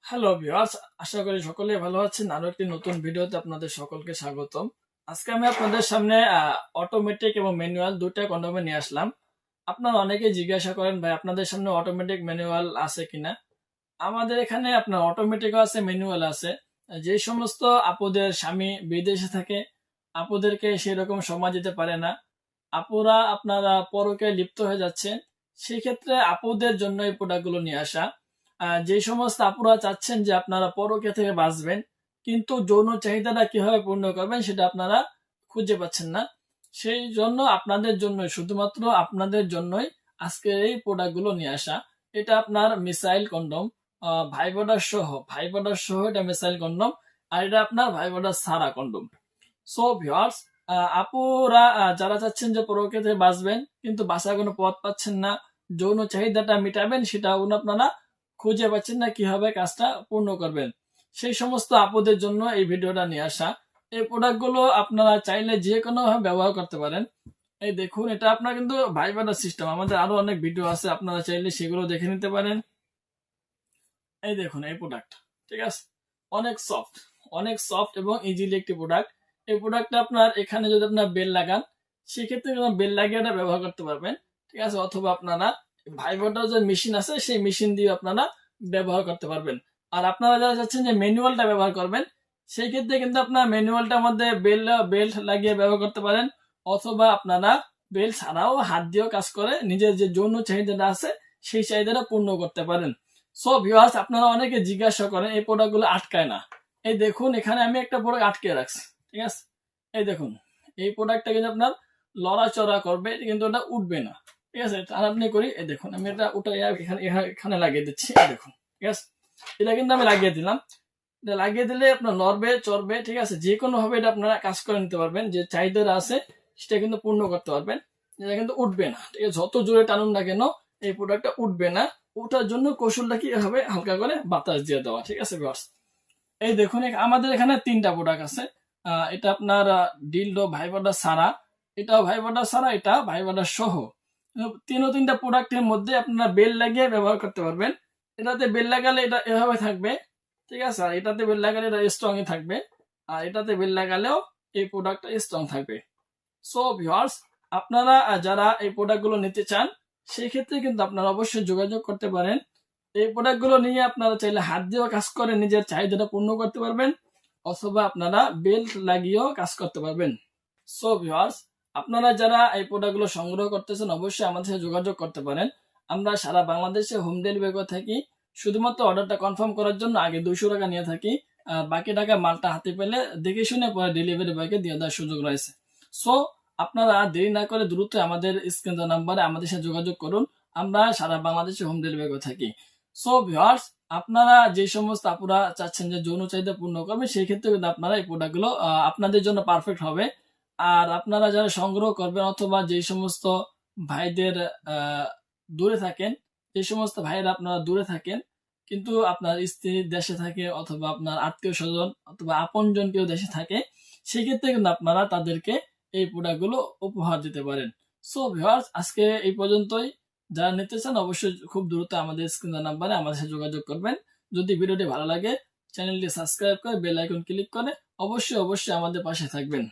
Hello viewers, আশা করি সকলেই ভালো আছেন। আরো একটি নতুন ভিডিওতে আপনাদের সকলকে স্বাগতম। আজকে আমি আপনাদের সামনে অটোমেটিক এবং ম্যানুয়াল দুইটা কন্ডোমে নিয়ে আসলাম। আপনারা অনেকেই জিজ্ঞাসা করেন ভাই আপনাদের সামনে অটোমেটিক ম্যানুয়াল আছে কিনা। আমাদের এখানে আপনার অটোমেটিকও আছে, ম্যানুয়াল আছে। যে সমস্ত আপুদের স্বামী বিদেশে থাকে, আপুদেরকে সেরকম সময় দিতে পারে না, আপুরা আপনারা পরকে লিপ্ত হয়ে যাচ্ছে, সেই ক্ষেত্রে আপুদের জন্য এই প্রোডাক্টগুলো নিয়ে আসা। যে সমস্ত আপুরা চাচ্ছেন যে আপনারা পরকে থেকে বাঁচবেন, কিন্তু যৌন চাহিদাটা কিভাবে পূর্ণ করবেন সেটা আপনারা খুঁজে পাচ্ছেন না, সেই জন্য আপনাদের জন্য, শুধুমাত্র আপনাদের জন্যই আজকে এই প্রোডাক্টগুলো নিয়ে আসা। এটা আপনার মিসাইল কন্ডম, ভাইব্রেটর সহ এটা মিসাইল কন্ডম। আর এটা আপনার ভাইব্রেটর ছাড়া কন্ডম। সো ভিউয়ার্স, আপুরা যারা চাচ্ছেন যে পরকে থেকে বাঁচবেন কিন্তু বাঁচার কোনো পথ পাচ্ছেন না, যৌন চাহিদাটা মিটাবেন সেটা আপনারা খুঁজে পাচ্ছেন না, কিভাবে কাজটা পূর্ণ করবেন, সেই সমস্ত আপুদের জন্য এই ভিডিওটা নিয়ে আসা। এই প্রোডাক্টগুলো আপনারা চাইলে যে কোনো ভাবে ব্যবহার করতে পারেন। এই দেখুন, এটা আপনার কিন্তু ভাইব্রেটর সিস্টেম। আমাদের আরো অনেক ভিডিও আছে, আপনারা চাইলে সেগুলো দেখে নিতে পারেন। এই দেখুন এই প্রোডাক্ট, ঠিক আছে, অনেক সফট, অনেক সফট এবং ইজিলি একটি প্রোডাক্ট। এই প্রোডাক্টটা আপনার এখানে যদি আপনার বেল লাগান, সেক্ষেত্রে বেল লাগিয়ে এটা ব্যবহার করতে পারবেন, ঠিক আছে। অথবা আপনারা ভাইব্রেটর যে মেশিন আছে সেই মেশিন দিয়ে আপনারা ব্যবহার করতে পারবেন। আর আপনারা যারা চাচ্ছেন যে ম্যানুয়ালটা ব্যবহার করবেন, সেই ক্ষেত্রে কিন্তু আপনার ম্যানুয়ালটার মধ্যে বেল্ট লাগিয়ে ব্যবহার করতে পারেন। অথবা আপনারা বেল্ট ছাড়াও হাত দিয়েও কাজ করে নিজের যে যৌন চাহিদাটা আছে সেই চাহিদাটা পূর্ণ করতে পারেন। সো ভিউয়ার্স, আপনারা অনেকে জিজ্ঞাসা করেন এই প্রোডাক্টগুলো আটকায় না। এই দেখুন, এখানে আমি একটা প্রোডাক্ট আটকে রাখছি, ঠিক আছে। এই দেখুন, এই প্রোডাক্টটা কিন্তু আপনার লড়াচড়া করবে কিন্তু এটা উঠবে না, ঠিক আছে। টানাটানি করি, এই দেখুন আমি এটা উঠাই এখানে এখানে লাগিয়ে দিচ্ছি, এই দেখুন, ঠিক আছে। এটা কিন্তু আমি লাগিয়ে দিলাম। এটা লাগিয়ে দিলে আপনার লড়বে চড়বে, ঠিক আছে। যে কোনো ভাবে এটা আপনারা কাজ করে নিতে পারবেন, যে চাহিদাটা আছে সেটা কিন্তু পূর্ণ করতে পারবেন। এটা কিন্তু উঠবে না, ঠিক আছে। যত জোরে টানুন না কেন এই প্রোডাক্টটা উঠবে না। ওটার জন্য কৌশলটা কি হবে, হালকা করে বাতাস দিয়ে দেওয়া, ঠিক আছে ভিউয়ার্স। এই দেখুন, আমাদের এখানে তিনটা প্রোডাক্ট আছে। এটা আপনার ডিলডো ভাইব্রেটর ছাড়া, এটাও ভাইব্রেটর ছাড়া, এটা ভাইব্রেটর সহ। তিনটা প্রোডাক্টের মধ্যে আপনারা বেল লাগিয়ে ব্যবহার করতে পারবেন। এটাতে বেল লাগালে এটা এভাবে থাকবে, ঠিক আছে। আর এটাতে বেল লাগালে এটা স্ট্রংই থাকবে। আর এটাতে বেল লাগালেও এই প্রোডাক্টটা স্ট্রং থাকবে। সো ভিউয়ার্স, আপনারা যারা এই প্রোডাক্টগুলো নিতে চান, সেই ক্ষেত্রে কিন্তু আপনারা অবশ্যই যোগাযোগ করতে পারেন। এই প্রোডাক্টগুলো নিয়ে আপনারা চাইলে হাত দিয়েও কাজ করে নিজের চাহিদাটা পূর্ণ করতে পারবেন, অথবা আপনারা বেল্ট লাগিয়েও কাজ করতে পারবেন। সো ভিউয়ার্স, আপনারা যারা এই প্রোডাক্টগুলো সংগ্রহ করতেছেন অবশ্যই আমাদের সাথে যোগাযোগ করতে পারেন। আমরা সারা বাংলাদেশে হোম ডেলিভারি করে থাকি। শুধুমাত্র অর্ডারটা কনফার্ম করার জন্য আগে 200 টাকা নিয়ে থাকি। বাকি টাকা মালটা হাতে পেলে দেখে শুনে পরে ডেলিভারি বয়কে দিয়ে দেওয়ার সুযোগ রয়েছে। সো আপনারা দেরি না করে দ্রুত আমাদের স্ক্রিন নাম্বারে আমাদের সাথে যোগাযোগ করুন। আমরা সারা বাংলাদেশে হোম ডেলিভারি করে থাকি। সো ভিউয়ার্স, আপনারা যে সমস্ত আপুরা চাচ্ছেন যে যৌন চাহিদা পূর্ণ করবে, সেই ক্ষেত্রে কিন্তু আপনারা এই প্রোডাক্টগুলো আপনাদের জন্য পারফেক্ট হবে। আর আপনারা যারা সংগ্রহ করবেন, অথবা যে সমস্ত ভাইদের দূরে থাকেন, যে সমস্ত ভাইয়েরা আপনারা দূরে থাকেন কিন্তু আপনার স্ত্রী দেশে থাকে, অথবা আপনার আত্মীয় স্বজন অথবা আপনজন কেউ দেশে থাকে, সেক্ষেত্রে কিন্তু আপনারা তাদেরকে এই প্রোডাক্টগুলো উপহার দিতে পারেন। সো ভিউয়ার্স, আজকে এই পর্যন্তই। যারা নিতে চান অবশ্যই খুব দ্রুত আমাদের স্ক্রিন নাম্বারে আমাদের সাথে যোগাযোগ করবেন। যদি ভিডিওটি ভালো লাগে চ্যানেলটি সাবস্ক্রাইব করে বেল আইকন ক্লিক করে অবশ্যই আমাদের পাশে থাকবেন।